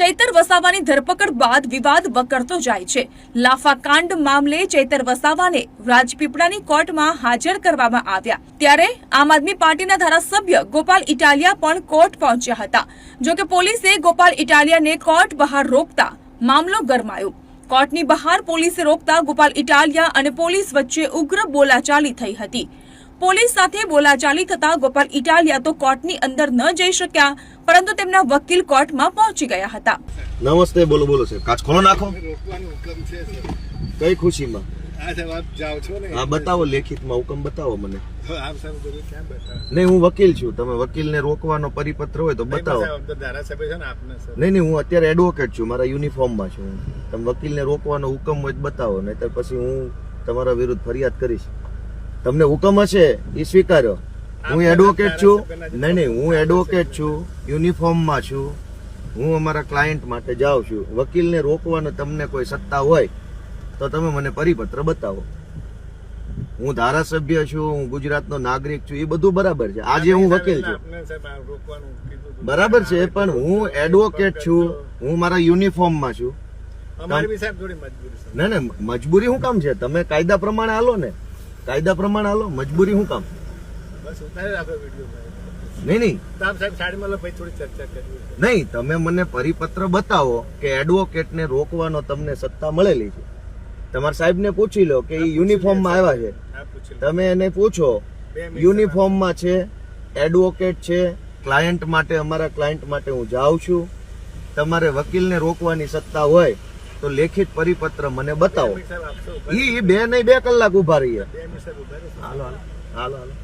ચૈતર વસાવાની ધરપકડ બાદ વિવાદ વકરતો જાય છે। લાફાકાંડ મામલે ચૈતર વસાવાને રાજપીપળાની કોર્ટમાં હાજર કરવામાં આવ્યા, ત્યારે આમ આદમી પાર્ટીના ધારાસભ્ય ગોપાલ ઇટાલિયા પણ કોર્ટ પહોંચ્યા હતા। જો કે પોલીસે ગોપાલ ઇટાલિયાને કોર્ટ બહાર રોકતા મામલો ગરમાયો। કોર્ટની બહાર પોલીસે રોકતા ગોપાલ ઇટાલિયા અને પોલીસ વચ્ચે ઉગ્ર બોલાચાલી થઈ હતી। પોલીસ સાથે બોલાચાલી થતા ગોપાલ ઇટાલિયા તો કોર્ટની અંદર ન જઈ શક્યા, પરંતુ તેમના વકીલ કોર્ટમાં પહોંચી ગયા હતા। નમસ્તે, બોલો બોલો સાહેબ, કાચ ખોલો નાખો। કઈ ખુશીમાં? હા બતાવો, લેખિતમાં હુકમ બતાવો મને। નહીં, હું વકીલ છું, તમે વકીલને રોકવાનો પરિપત્ર હોય તો બતાવો। નહીં, હું અત્યારે એડવોકેટ છું, મારા યુનિફોર્મમાં છું। તમે વકીલને રોકવાનો હુકમ હોય તો બતાવો, નહીં તો પછી હું તમારા વિરુદ્ધ ફરિયાદ કરીશ। તમને હુકમ હશે એ સ્વીકાર્યો। હું એડવોકેટ છું, નહીં હું એડવોકેટ છું, યુનિફોર્મમાં છું, હું અમારા ક્લાયન્ટ માટે જાઉં છું। વકીલને રોકવાનો તમને કોઈ સત્તા હોય તો તમે મને પરિપત્ર બતાવો। હું ધારાસભ્ય છું, હું ગુજરાતનો નાગરિક છું, એ બધું બરાબર છે। આજે હું વકીલ છું, બરાબર છે, પણ હું એડવોકેટ છું, હું મારા યુનિફોર્મમાં છું। ના ના, મજબૂરી શું કામ છે? તમે કાયદા પ્રમાણે હાલો ને, કાયદા પ્રમાણે હાલો, મજબૂરી શું કામ? નહીં નહીં, તમે મને પરિપત્ર બતાવો કે એડવોકેટને રોકવાનો તમને સત્તા મળેલી છે। તમારા સાહેબને પૂછી લો કે એ યુનિફોર્મમાં આવ્યા છે, તમે એને પૂછો, યુનિફોર્મમાં છે, એડવોકેટ છે, ક્લાયન્ટ માટે, અમારા ક્લાયન્ટ માટે હું જાઉં છું। તમારે વકીલને રોકવાની સત્તા હોય તો લેખિત પરિપત્ર મને બતાવો। એ બે નહીં 2 કલાક ઉભા રહીએ। હાલો હાલો હાલો હાલો।